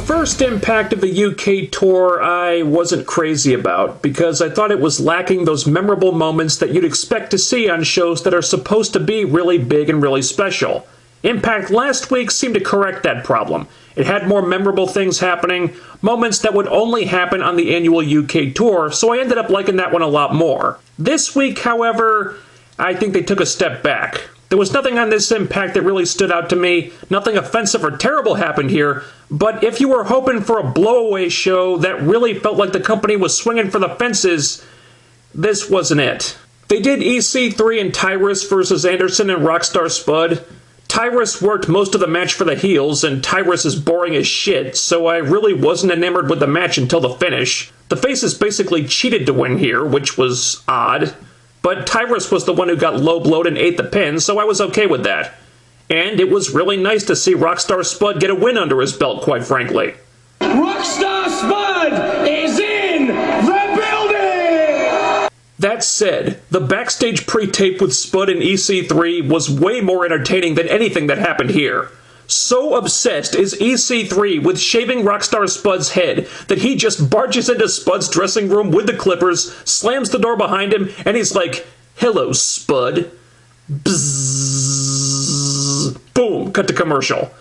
first Impact of the UK tour I wasn't crazy about, because I thought it was lacking those memorable moments that you'd expect to see on shows that are supposed to be really big and really special. Impact last week seemed to correct that problem. It had more memorable things happening, moments that would only happen on the annual UK tour, so I ended up liking that one a lot more. This week, however, I think they took a step back. There was nothing on this Impact that really stood out to me, nothing offensive or terrible happened here, but if you were hoping for a blowaway show that really felt like the company was swinging for the fences, this wasn't it. They did EC3 and Tyrus versus Anderson and Rockstar Spud. Tyrus worked most of the match for the heels, and Tyrus is boring as shit, so I really wasn't enamored with the match until the finish. The faces basically cheated to win here, which was odd. But Tyrus was the one who got low-blowed and ate the pin, so I was okay with that. And it was really nice to see Rockstar Spud get a win under his belt, quite frankly. Rockstar Spud is in the building! That said, the backstage pre-tape with Spud and EC3 was way more entertaining than anything that happened here. So obsessed is EC3 with shaving Rockstar Spud's head that he just barges into Spud's dressing room with the clippers, slams the door behind him, and he's like, "Hello, Spud." Bzzz. Boom, cut to commercial.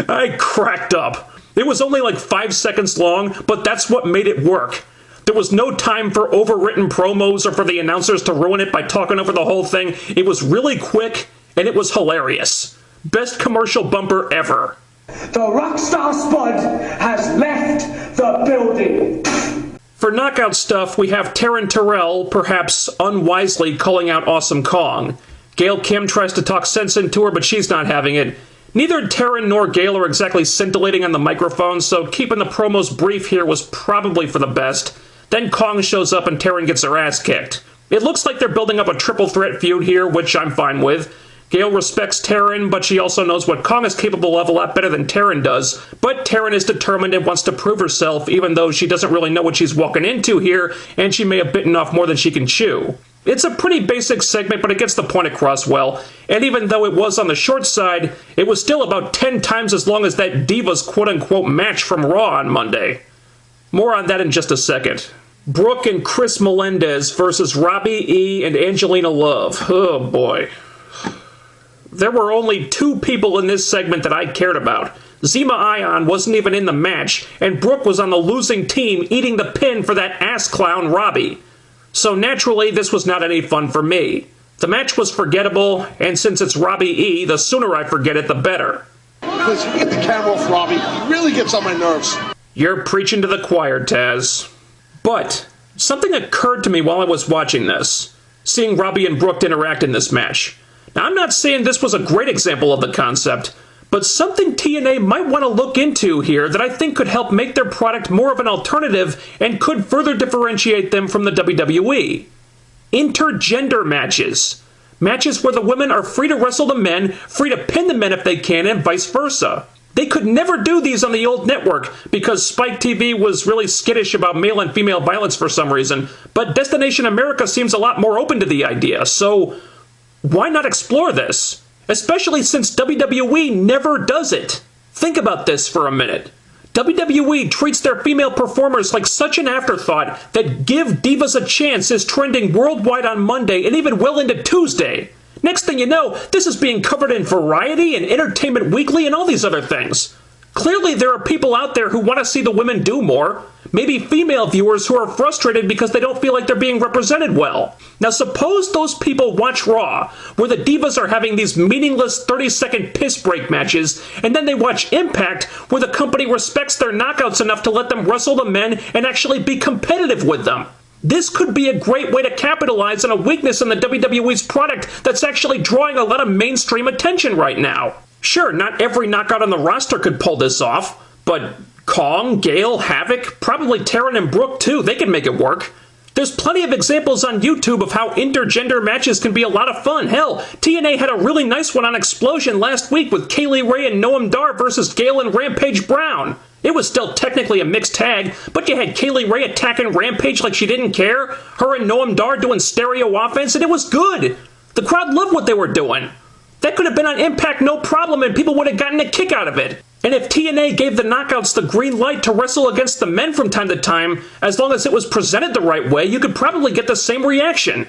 I cracked up. It was only like 5 seconds long, but that's what made it work. There was no time for overwritten promos or for the announcers to ruin it by talking over the whole thing. It was really quick, and it was hilarious. Best commercial bumper ever. The Rockstar Spud has left the building. For knockout stuff, we have Taryn Terrell, perhaps unwisely, calling out Awesome Kong. Gail Kim tries to talk sense into her, but she's not having it. Neither Taryn nor Gail are exactly scintillating on the microphone, so keeping the promos brief here was probably for the best. Then Kong shows up and Taryn gets her ass kicked. It looks like they're building up a triple threat feud here, which I'm fine with. Gail respects Taryn, but she also knows what Kong is capable of a lot better than Taryn does. But Taryn is determined and wants to prove herself, even though she doesn't really know what she's walking into here, and she may have bitten off more than she can chew. It's a pretty basic segment, but it gets the point across well, and even though it was on the short side, it was still about 10 times as long as that Divas quote-unquote match from Raw on Monday. More on that in just a second. Brooke and Chris Melendez versus Robbie E. and Angelina Love. Oh boy. There were only 2 people in this segment that I cared about. Zema Ion wasn't even in the match, and Brooke was on the losing team eating the pin for that ass clown Robbie. So naturally, this was not any fun for me. The match was forgettable, and since it's Robbie E., the sooner I forget it, the better. Please, get the camera off Robbie. It really gets on my nerves. You're preaching to the choir, Taz. But something occurred to me while I was watching this, seeing Robbie and Brooke interact in this match. Now, I'm not saying this was a great example of the concept, but something TNA might want to look into here that I think could help make their product more of an alternative and could further differentiate them from the WWE. Intergender matches. Matches where the women are free to wrestle the men, free to pin the men if they can, and vice versa. They could never do these on the old network because Spike TV was really skittish about male and female violence for some reason, but Destination America seems a lot more open to the idea, so why not explore this? Especially since WWE never does it. Think about this for a minute. WWE treats their female performers like such an afterthought that Give Divas a Chance is trending worldwide on Monday and even well into Tuesday. Next thing you know, this is being covered in Variety and Entertainment Weekly and all these other things. Clearly there are people out there who want to see the women do more. Maybe female viewers who are frustrated because they don't feel like they're being represented well. Now suppose those people watch Raw, where the Divas are having these meaningless 30-second piss break matches, and then they watch Impact, where the company respects their knockouts enough to let them wrestle the men and actually be competitive with them. This could be a great way to capitalize on a weakness in the WWE's product that's actually drawing a lot of mainstream attention right now. Sure, not every knockout on the roster could pull this off, but Kong, Gale, Havoc, probably Taryn and Brooke too, they can make it work. There's plenty of examples on YouTube of how intergender matches can be a lot of fun. Hell, TNA had a really nice one on Explosion last week with Kaylee Ray and Noam Dar versus Gale and Rampage Brown. It was still technically a mixed tag, but you had Kaylee Ray attacking Rampage like she didn't care, her and Noam Dar doing stereo offense, and it was good. The crowd loved what they were doing. That could have been on Impact no problem and people would have gotten a kick out of it. And if TNA gave the Knockouts the green light to wrestle against the men from time to time, as long as it was presented the right way, you could probably get the same reaction.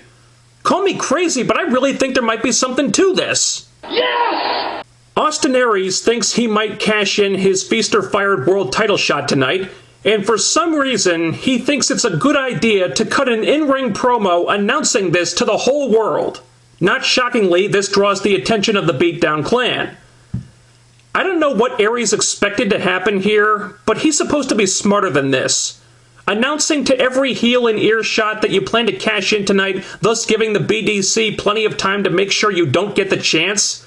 Call me crazy, but I really think there might be something to this. Yes! Austin Aries thinks he might cash in his Feast or Fired world title shot tonight, and for some reason, he thinks it's a good idea to cut an in-ring promo announcing this to the whole world. Not shockingly, this draws the attention of the Beatdown Clan. I don't know what Aries expected to happen here, but he's supposed to be smarter than this. Announcing to every heel in earshot that you plan to cash in tonight, thus giving the BDC plenty of time to make sure you don't get the chance?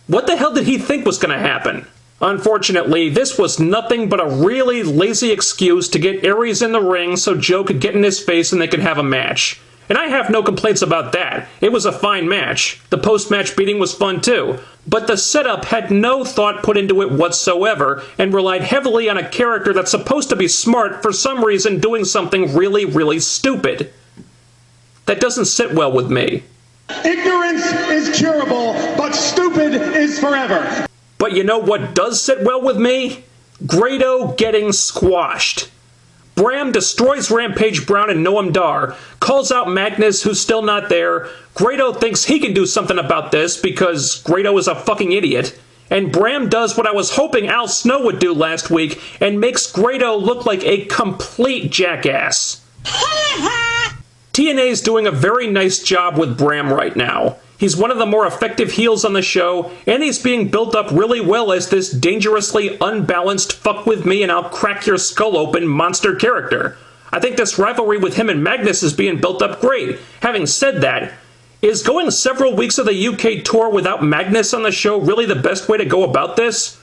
What the hell did he think was going to happen? Unfortunately, this was nothing but a really lazy excuse to get Aries in the ring so Joe could get in his face and they could have a match. And I have no complaints about that. It was a fine match. The post-match beating was fun too. But the setup had no thought put into it whatsoever and relied heavily on a character that's supposed to be smart for some reason doing something really, really stupid. That doesn't sit well with me. Ignorance is curable, but stupid is forever. But you know what does sit well with me? Grado getting squashed. Bram destroys Rampage Brown and Noam Dar, calls out Magnus, who's still not there. Grado thinks he can do something about this because Grado is a fucking idiot. And Bram does what I was hoping Al Snow would do last week and makes Grado look like a complete jackass. TNA's doing a very nice job with Bram right now. He's one of the more effective heels on the show, and he's being built up really well as this dangerously unbalanced fuck with me and I'll crack your skull open monster character. I think this rivalry with him and Magnus is being built up great. Having said that, is going several weeks of the UK tour without Magnus on the show really the best way to go about this?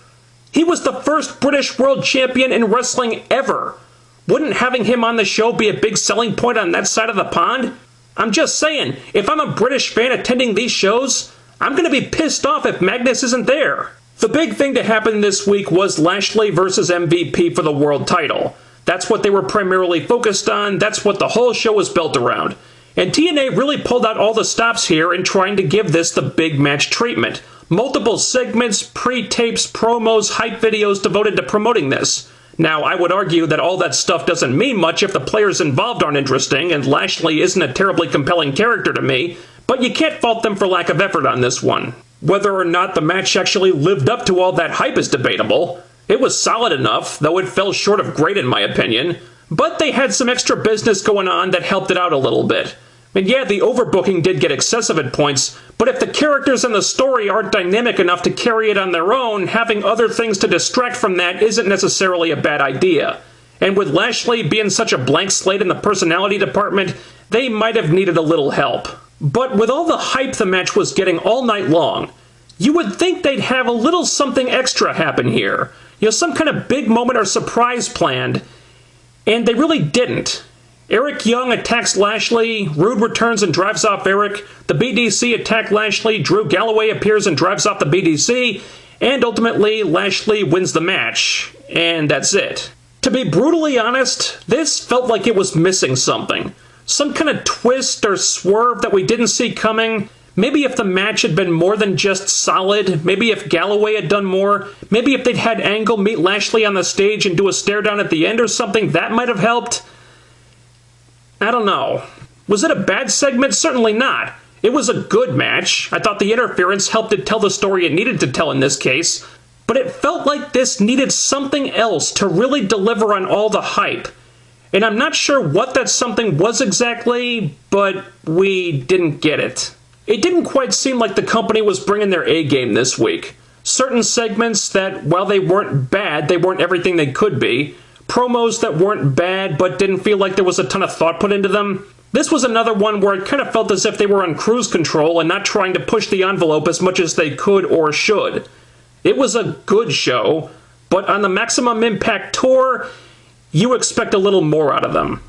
He was the first British world champion in wrestling ever. Wouldn't having him on the show be a big selling point on that side of the pond? I'm just saying, if I'm a British fan attending these shows, I'm going to be pissed off if Magnus isn't there. The big thing to happen this week was Lashley versus MVP for the world title. That's what they were primarily focused on, that's what the whole show was built around. And TNA really pulled out all the stops here in trying to give this the big match treatment. Multiple segments, pre-tapes, promos, hype videos devoted to promoting this. Now, I would argue that all that stuff doesn't mean much if the players involved aren't interesting, and Lashley isn't a terribly compelling character to me, but you can't fault them for lack of effort on this one. Whether or not the match actually lived up to all that hype is debatable. It was solid enough, though it fell short of great in my opinion, but they had some extra business going on that helped it out a little bit. And yeah, the overbooking did get excessive at points, but if the characters and the story aren't dynamic enough to carry it on their own, having other things to distract from that isn't necessarily a bad idea. And with Lashley being such a blank slate in the personality department, they might have needed a little help. But with all the hype the match was getting all night long, you would think they'd have a little something extra happen here. You know, some kind of big moment or surprise planned, and they really didn't. Eric Young attacks Lashley, Rude returns and drives off Eric, the BDC attack Lashley, Drew Galloway appears and drives off the BDC, and ultimately Lashley wins the match, and that's it. To be brutally honest, this felt like it was missing something. Some kind of twist or swerve that we didn't see coming. Maybe if the match had been more than just solid, maybe if Galloway had done more, maybe if they'd had Angle meet Lashley on the stage and do a stare down at the end or something, that might have helped. I don't know. Was it a bad segment? Certainly not. It was a good match. I thought the interference helped it tell the story it needed to tell in this case. But it felt like this needed something else to really deliver on all the hype. And I'm not sure what that something was exactly, but we didn't get it. It didn't quite seem like the company was bringing their A-game this week. Certain segments that, while they weren't bad, they weren't everything they could be. Promos that weren't bad but didn't feel like there was a ton of thought put into them. This was another one where it kind of felt as if they were on cruise control and not trying to push the envelope as much as they could or should. It was a good show, but on the Maximum Impact tour, you expect a little more out of them.